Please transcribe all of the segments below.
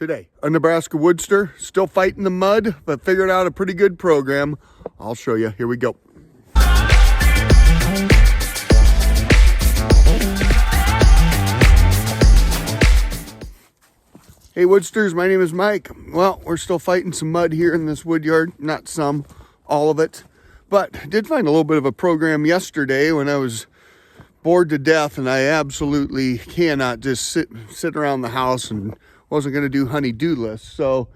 Today, a Nebraska WoodSTR, still fighting the mud, but figured out a pretty good program. I'll show you. Here we go. Hey WoodSTRs, my name is Mike. Well, we're still fighting some mud here in this wood yard. Not some, all of it. But I did find a little bit of a program yesterday when I was bored to death and I absolutely cannot just sit around the house and wasn't going to do honey-do lists. So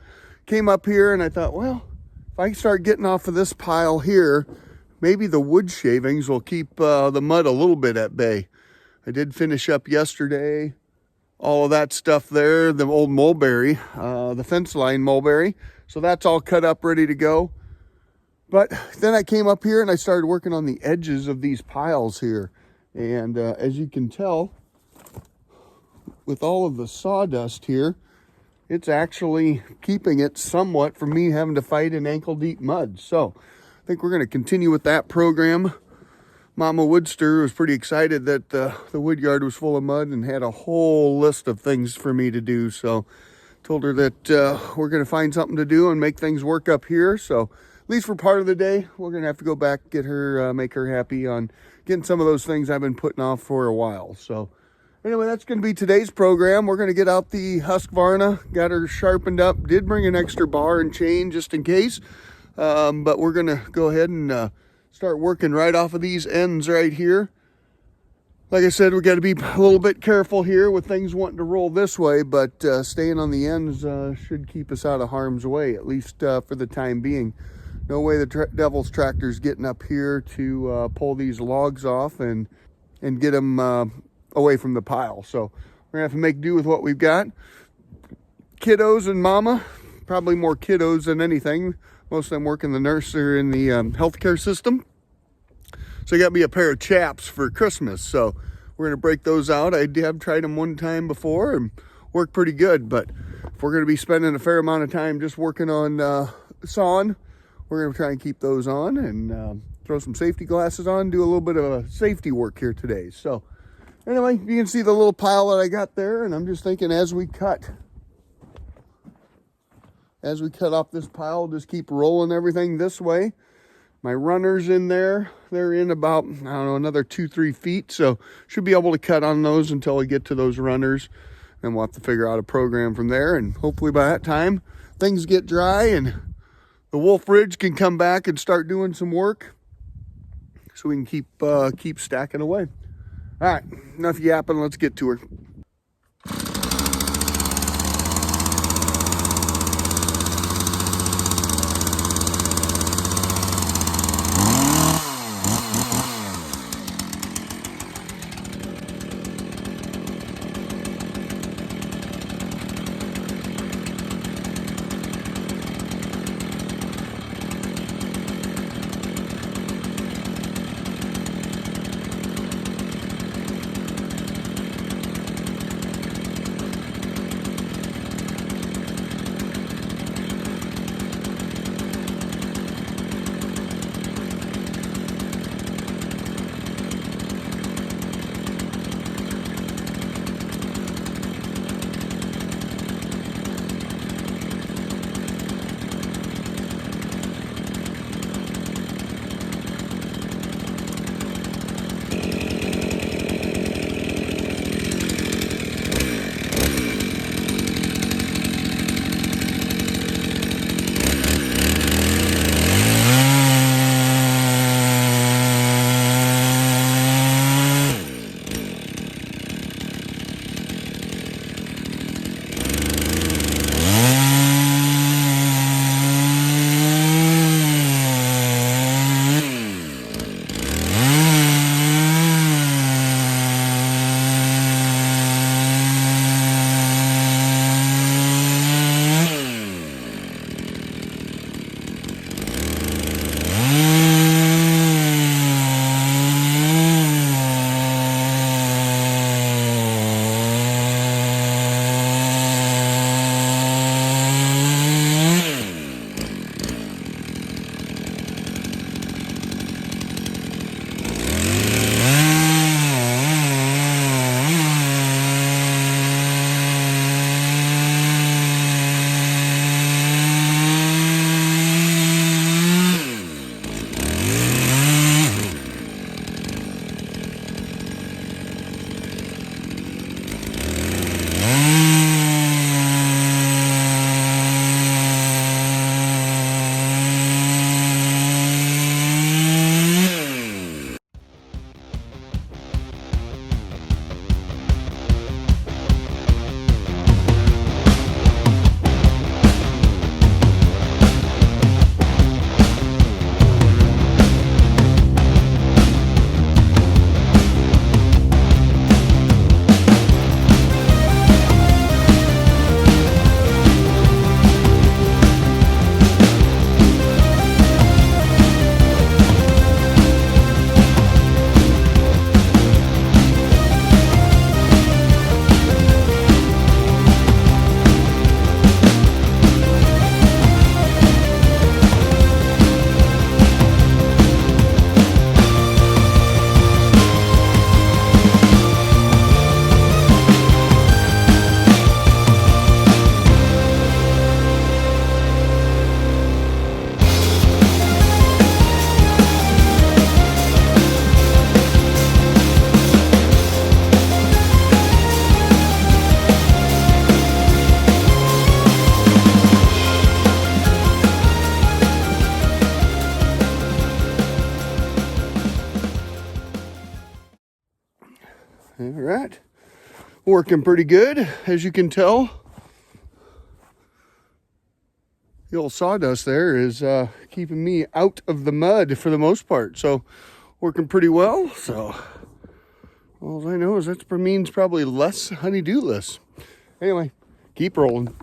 came up here and I thought, well, if I start getting off of this pile here, maybe the wood shavings will keep the mud a little bit at bay. I did finish up yesterday all of that stuff there, the old mulberry, the fence line mulberry. So that's all cut up, ready to go. But then I came up here and I started working on the edges of these piles here. And as you can tell, with all of the sawdust here, it's actually keeping it somewhat from me having to fight in ankle-deep mud. So I think we're going to continue with that program. Mama WoodSTR was pretty excited that the wood yard was full of mud and had a whole list of things for me to do. So told her that we're going to find something to do and make things work up here. So at least for part of the day, we're going to have to go back, get her, make her happy on getting some of those things I've been putting off for a while. So anyway, that's going to be today's program. We're going to get out the Husqvarna, got her sharpened up, did bring an extra bar and chain just in case. But we're going to go ahead and start working right off of these ends right here. Like I said, we got to be a little bit careful here with things wanting to roll this way, but staying on the ends should keep us out of harm's way, at least for the time being. No way the Devil's Tractor's getting up here to pull these logs off and get them away from the pile. So we're gonna have to make do with what we've got. Kiddos and mama, probably more kiddos than anything. Most of them work in the nursery in the healthcare system. So I got me a pair of chaps for Christmas. So we're gonna break those out. I have tried them one time before and worked pretty good. But if we're gonna be spending a fair amount of time just working on sawing, we're gonna try and keep those on and throw some safety glasses on, do a little bit of safety work here today. So anyway, you can see the little pile that I got there, and I'm just thinking as we cut off this pile, just keep rolling everything this way. My runners in there, they're in about, I don't know, another 2-3 feet. So should be able to cut on those until we get to those runners. And we'll have to figure out a program from there. And hopefully by that time, things get dry and the Wolf Ridge can come back and start doing some work. So we can keep stacking away. All right, enough yapping, let's get to her. at. Working pretty good, as you can tell. The old sawdust there is keeping me out of the mud for the most part. So working pretty well. So all I know is that means probably less honeydew-less. Anyway, keep rolling.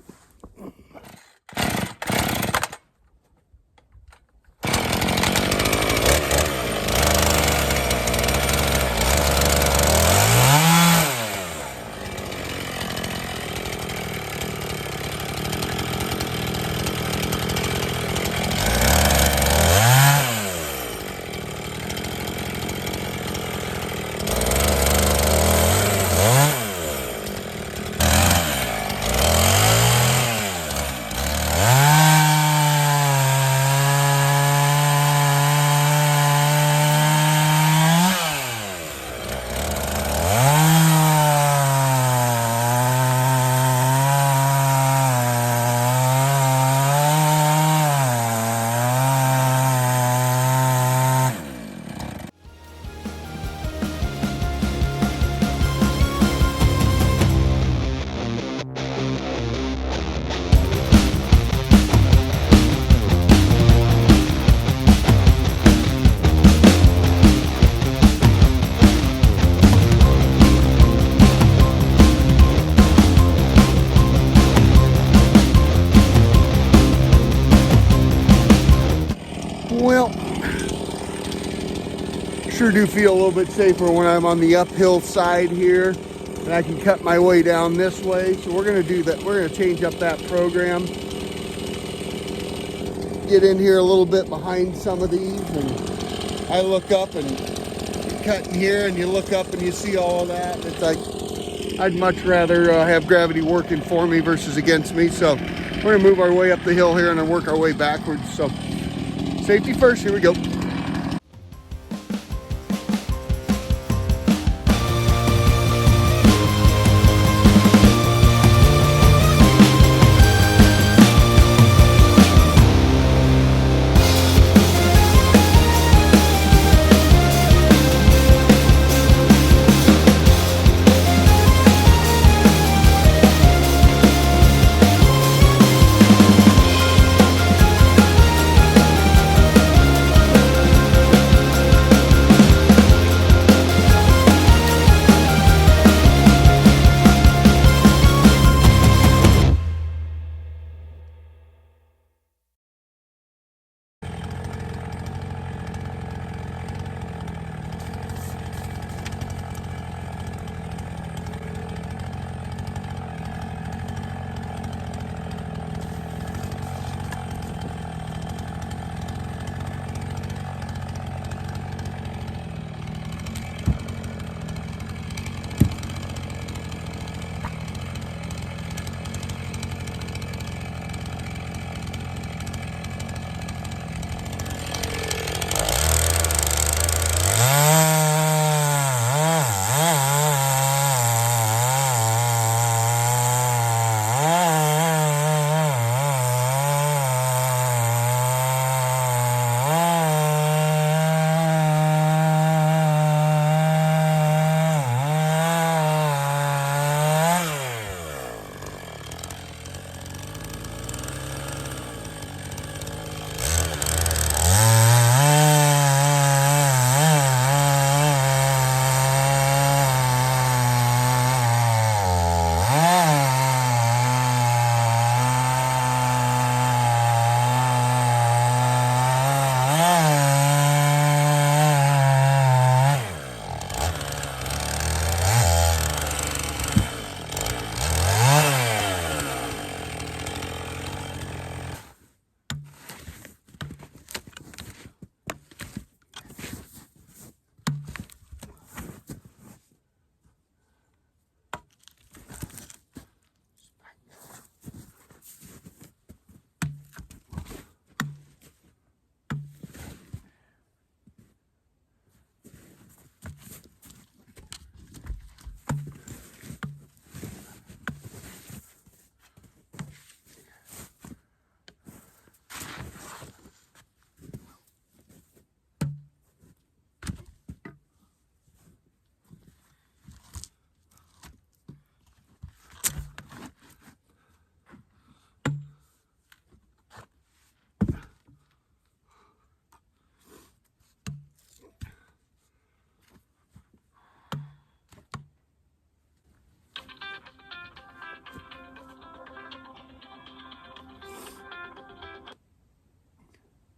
Well, sure do feel a little bit safer when I'm on the uphill side here and I can cut my way down this way. So we're going to do that. We're going to change up that program. Get in here a little bit behind some of these, and I look up and you cut in here and you look up and you see all of that. It's like I'd much rather have gravity working for me versus against me. So we're going to move our way up the hill here and then work our way backwards. So safety first, here we go.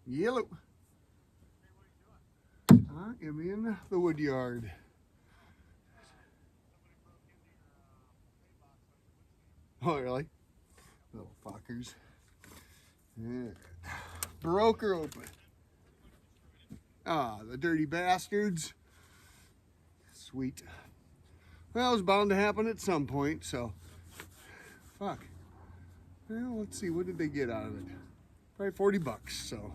Yellow. I am in the wood yard. Oh, really? Little fuckers. Yeah. Broke her open. Ah, the dirty bastards. Sweet. Well, it was bound to happen at some point, so. Fuck. Well, let's see, what did they get out of it? Probably 40 bucks, so.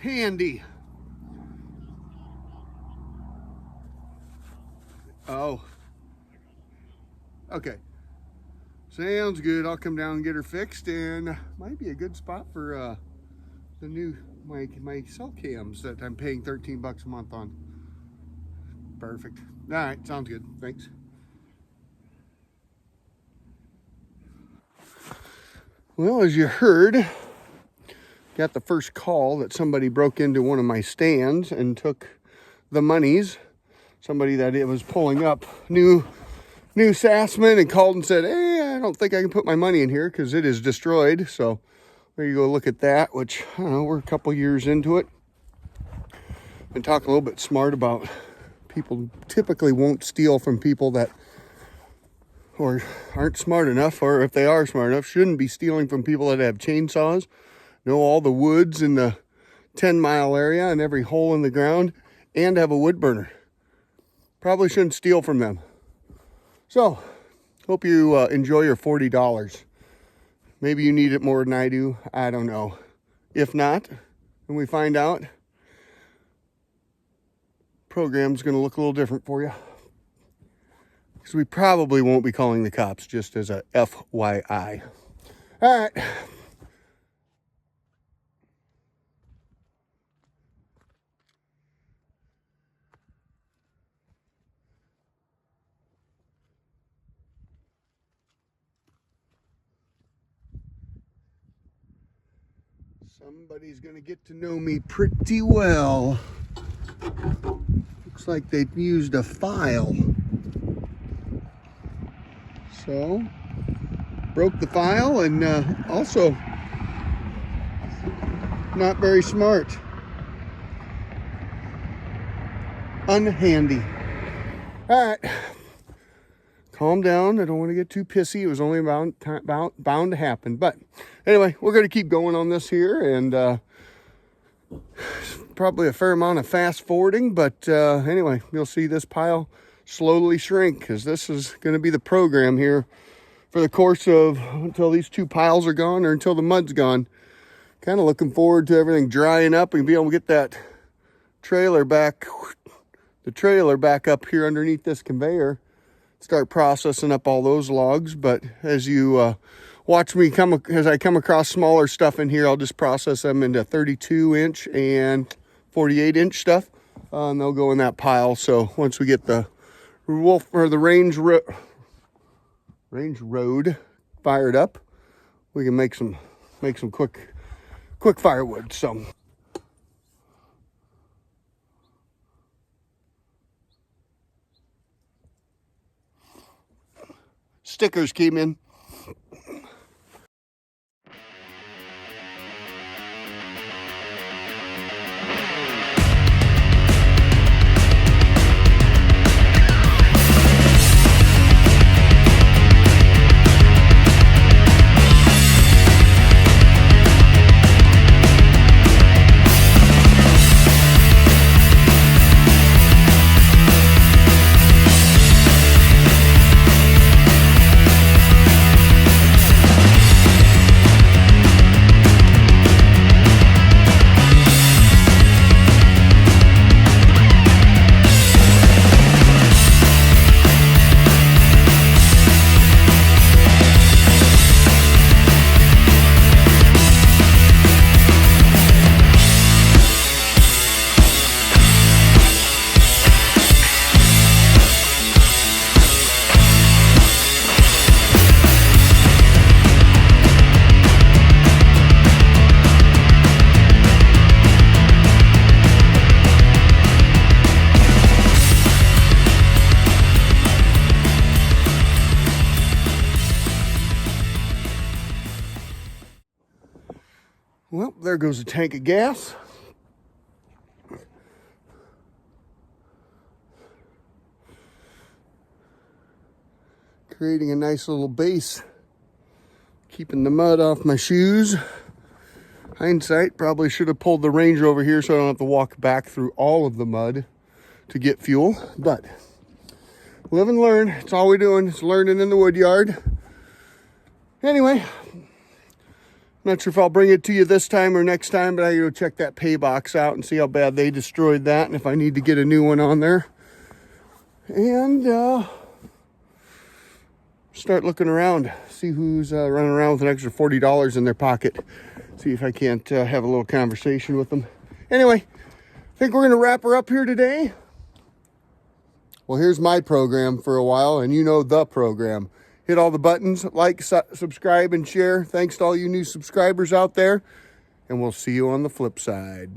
Handy. Oh. Okay. Sounds good. I'll come down and get her fixed, and might be a good spot for the new my cell cams that I'm paying 13 bucks a month on. Perfect. All right, sounds good. Thanks. Well, as you heard, got the first call that somebody broke into one of my stands and took the monies. Somebody that it was pulling up new Sassman and called and said, hey, I don't think I can put my money in here because it is destroyed. So there you go, look at that, which, I don't know, we're a couple years into it. Been talking a little bit smart about people typically won't steal from people that or aren't smart enough, or if they are smart enough, shouldn't be stealing from people that have chainsaws, know all the woods in the 10-mile area and every hole in the ground, and have a wood burner. Probably shouldn't steal from them. So, hope you enjoy your $40. Maybe you need it more than I do. I don't know. If not, when we find out, program's going to look a little different for you. Because we probably won't be calling the cops, just as a FYI. All right. Somebody's going to get to know me pretty well. Looks like they used a file. So, broke the file and also not very smart. Unhandy. All right. Calm down. I don't want to get too pissy. It was only bound to happen. But anyway, we're going to keep going on this here, and probably a fair amount of fast forwarding. But anyway, you'll see this pile slowly shrink, because this is going to be the program here for the course of until these two piles are gone, or until the mud's gone. Kind of looking forward to everything drying up and be able to get that trailer back, up here underneath this conveyor. Start processing up all those logs. But as you watch me as I come across smaller stuff in here, I'll just process them into 32-inch and 48-inch stuff, and they'll go in that pile. So once we get the range road fired up, we can make some quick firewood. So stickers came in. Well, there goes a tank of gas. Creating a nice little base. Keeping the mud off my shoes. Hindsight, probably should have pulled the Ranger over here so I don't have to walk back through all of the mud to get fuel. But live and learn. It's all we're doing. It's learning in the wood yard. Anyway, not sure if I'll bring it to you this time or next time, but I gotta go check that pay box out and see how bad they destroyed that and if I need to get a new one on there. And start looking around, see who's running around with an extra $40 in their pocket. See if I can't have a little conversation with them. Anyway, I think we're gonna wrap her up here today. Well, here's my program for a while, and you know the program. Hit all the buttons, like, subscribe, and share. Thanks to all you new subscribers out there, and we'll see you on the flip side.